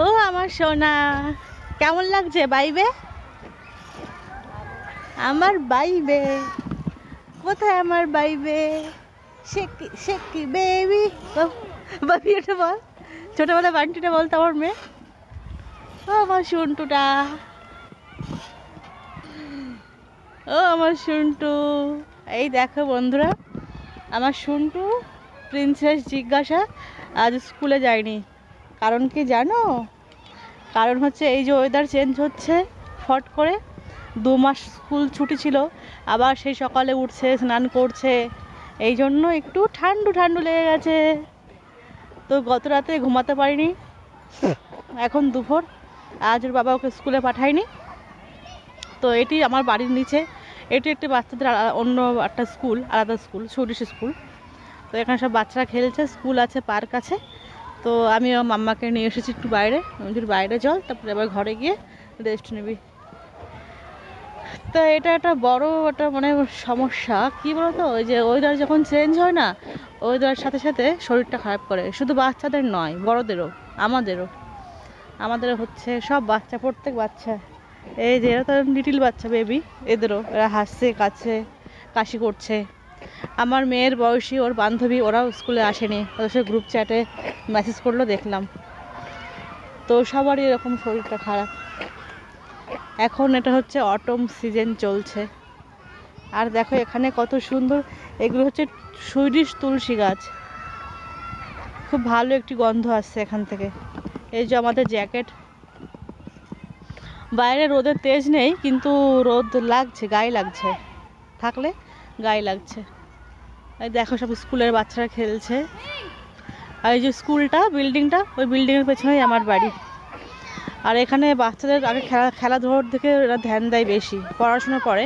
ও আমার সোনা, কেমন লাগছে বাইবে? আমার বাইবে কোথায়? আমার বাইবে শেকি শেকি বেবি। বাবি ওটা বল, ছোটবেলা বান্টিটা বলতো আমার মেয়ে। ও আমার শুনটুটা, ও আমার শুনটু। এই দেখো বন্ধুরা, আমার শুনটু প্রিন্সেস জিজ্ঞাসা আজ স্কুলে যায়নি। কারণ কি জানো? কারণ হচ্ছে এই যে ওয়েদার চেঞ্জ হচ্ছে ফট করে, 2 মাস স্কুল ছুটি ছিল, আবার সেই সকালে উঠছে, স্নান করছে, এই জন্য একটু ঠান্ডু ঠান্ডু লেগে গেছে। তো গত রাতে ঘুমাতে পারিনি, এখন দুপুর। আজ ওর বাবা ওকে স্কুলে পাঠায়নি। তো এটি আমার বাড়ির নিচে, এটি একটি বাচ্চাদের অন্য একটা স্কুল, আলাদা স্কুল, সুইডিশ স্কুল। তো এখানে সব বাচ্চারা খেলছে, স্কুল আছে, পার্ক আছে। তো আমি আমার মাম্মাকে নিয়ে এসেছি একটু বাইরে, বাইরে চল, তারপরে এবার ঘরে গিয়ে রেস্ট নিবি। তো এটা একটা বড় একটা মানে সমস্যা, কি বলতো, ওই যে ওয়েদার যখন চেঞ্জ হয় না, ওয়েদারের সাথে সাথে শরীরটা খারাপ করে। শুধু বাচ্চাদের নয়, বড়দেরও, আমাদেরও হচ্ছে। সব বাচ্চা, প্রত্যেক বাচ্চা, এই যে এরা তো লিটিল বাচ্চা, বেবি, এদেরও, এরা হাসছে, কাছে কাশি করছে। আমার মেয়ের বয়সী ওর বান্ধবী, ওরাও স্কুলে আসেনি, ওদের সাথে গ্রুপ চ্যাটে মেসেজ করলো, দেখলাম। তো সবারই এরকম শরীরটা খারাপ। এখন এটা হচ্ছে অটম সিজন চলছে। আর দেখো এখানে কত সুন্দর, এগুলো হচ্ছে সুইডিশ তুলসী গাছ, খুব ভালো একটি গন্ধ আসছে এখান থেকে। এই যে আমাদের জ্যাকেট, বাইরে রোদের তেজ নেই, কিন্তু রোদ লাগছে, গায়ে লাগছে, থাকলে গায়ে লাগছে। এই দেখো সব স্কুলের বাচ্চারা খেলছে। আর এই যে স্কুলটা, বিল্ডিংটা, ওই বিল্ডিংয়ের পেছনেই আমার বাড়ি। আর এখানে বাচ্চাদের আগে খেলাধুলার দিকে এরা ধ্যান দেয় বেশি, পড়াশোনা পরে,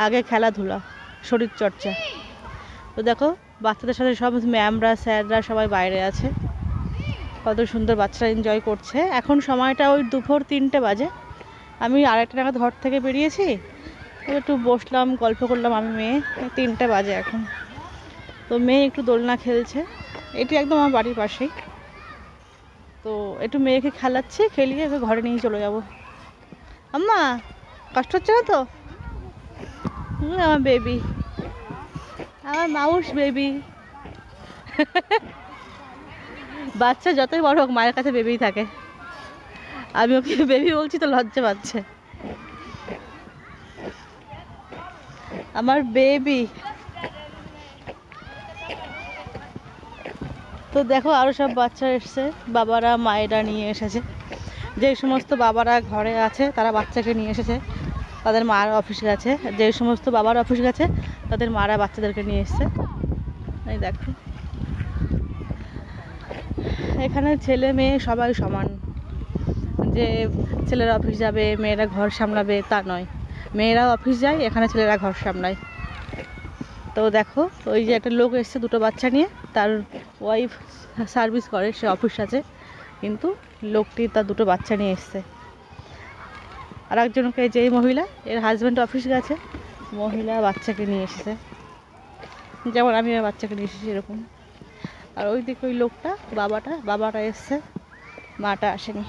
আগে খেলাধুলা, শরীরচর্চা। তো দেখো বাচ্চাদের সাথে সব ম্যামরা, স্যাররা সবাই বাইরে আছে, কত সুন্দর বাচ্চারা এনজয় করছে। এখন সময়টা ওই দুপুর 3টে বাজে। আমি 2:30 নাগাদ ঘর থেকে বেরিয়েছি, একটু বসলাম, গল্প করলাম আমি মেয়ে, 3টে বাজে এখন। তো মেয়ে একটু দোলনা খেলছে, এটি একদম আমার বাড়ির পাশেই। তো একটু মেয়েকে খেলাচ্ছি, খেলিয়ে ওকে ঘরে নিয়ে চলে যাব। আম্মা কষ্ট হচ্ছে না তো? আমার বেবি, আমার মাউস বেবি। বাচ্চা যতই বড় হোক, মায়ের কাছে বেবিই থাকে। আমি ওকে বেবি বলছি তো লজ্জা পাচ্ছে, আমার বেবি। তো দেখো আরও সব বাচ্চা এসছে, বাবারা মায়েরা নিয়ে এসেছে। যে সমস্ত বাবারা ঘরে আছে তারা বাচ্চাকে নিয়ে এসেছে, তাদের মার অফিস গেছে। যে সমস্ত বাবার অফিস গেছে তাদের মারা বাচ্চাদেরকে নিয়ে এসছে। এই দেখো এখানে ছেলে মেয়ে সবাই সমান, যে ছেলেরা অফিস যাবে, মেয়েরা ঘর সামলাবে তা নয়। মেয়েরাও অফিস যায়, এখানে ছেলেরা ঘর সামলায়। তো দেখো ওই যে একটা লোক এসছে 2টো বাচ্চা নিয়ে, তার ওয়াইফ সার্ভিস করে, সে অফিস আছে, কিন্তু লোকটি তার 2টো বাচ্চা নিয়ে এসছে। আর একজনকে, যেই মহিলা, এর হাজব্যান্ড অফিস গেছে, মহিলা বাচ্চাকে নিয়ে এসেছে, যেমন আমি আমার বাচ্চাকে নিয়ে এসেছি এরকম। আর ওই দিকে ওই লোকটা, বাবাটা এসছে, মাটা আসেনি।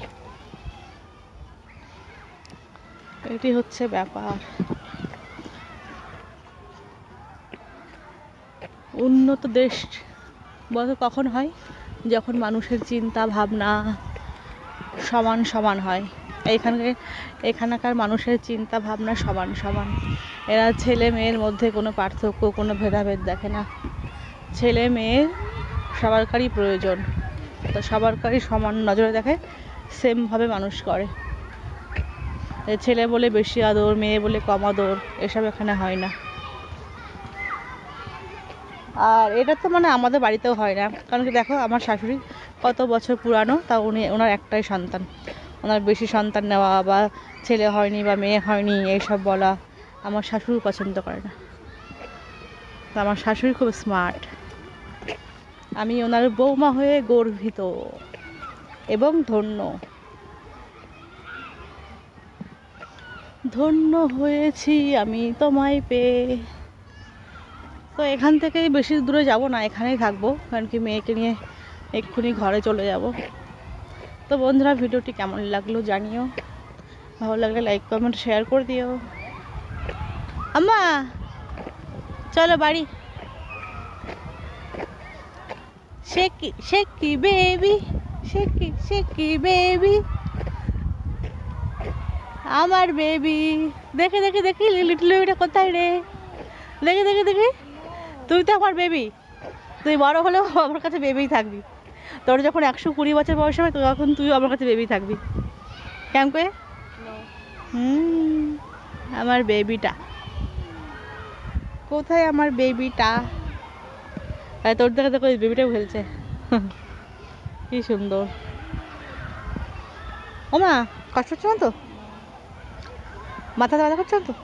এটি হচ্ছে ব্যাপার। উন্নত দেশ বলতে কখন হয়? যখন মানুষের চিন্তা ভাবনা সমান সমান হয়। এখানকার মানুষের চিন্তা ভাবনা সমান সমান। এরা ছেলে মেয়ের মধ্যে কোনো পার্থক্য, কোনো ভেদাভেদ দেখে না। ছেলে মেয়ের সবারই প্রয়োজন, তো সবারই সমান নজরে দেখে, সেমভাবে মানুষ করে। ছেলে বলে বেশি আদর, মেয়ে বলে কম আদর, এসব এখানে হয় না। আর এটা তো মানে আমাদের বাড়িতেও হয় না, কারণ কি দেখো আমার শাশুড়ি কত বছর পুরানো, তা ওনার একটাই সন্তান। ওনার বেশি সন্তান নেওয়া বা ছেলে হয়নি বা মেয়ে হয়নি এইসব বলা আমার শাশুড়ি পছন্দ করে না। আমার শাশুড়ি খুব স্মার্ট, আমি ওনার বৌমা হয়ে গর্বিত এবং ধন্য। ধন্য হয়েছি আমি তোমায় পেয়ে। তো এখান থেকেই বেশি দূরে যাব না, এখানেই থাকবো, কারণ কি মেয়েকে নিয়ে এক্ষুনি ঘরে চলে যাব। তো বন্ধুরা ভিডিওটি কেমন লাগলো জানিও, ভালো লাগলে লাইক কমেন্ট শেয়ার করে দিও। আম্মা চলো বাড়ি। শেকি শেকি বেবি, শেকি শেকি বেবি, আমার বেবি। দেখে দেখে দেখি লিটল বেবিটা কোথায় রে, দেখে দেখে দেখি। তুই তো আমার বেবি, তুই বড় হলেও আমার কাছে বেবিই থাকবি। তোর যখন 120 বছর বয়স হবে তখন তুই আমার কাছে বেবি থাকবি। কেমন করে? আমার বেবিটা কোথায়, আমার বেবিটা? তোর দেখে দেখো এই বেবিটাও খেলছে, কি সুন্দর। ও মা কষ্ট হচ্ছে না তো, মাথা ব্যথা করছে না তো?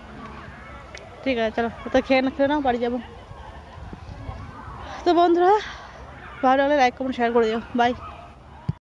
ঠিক আছে চলো, তো খেয়ে নাও, বাড়ি যাবো। তো বন্ধুরা ভালো লাগলে লাইক কমেন্ট শেয়ার করে দিও। বাই।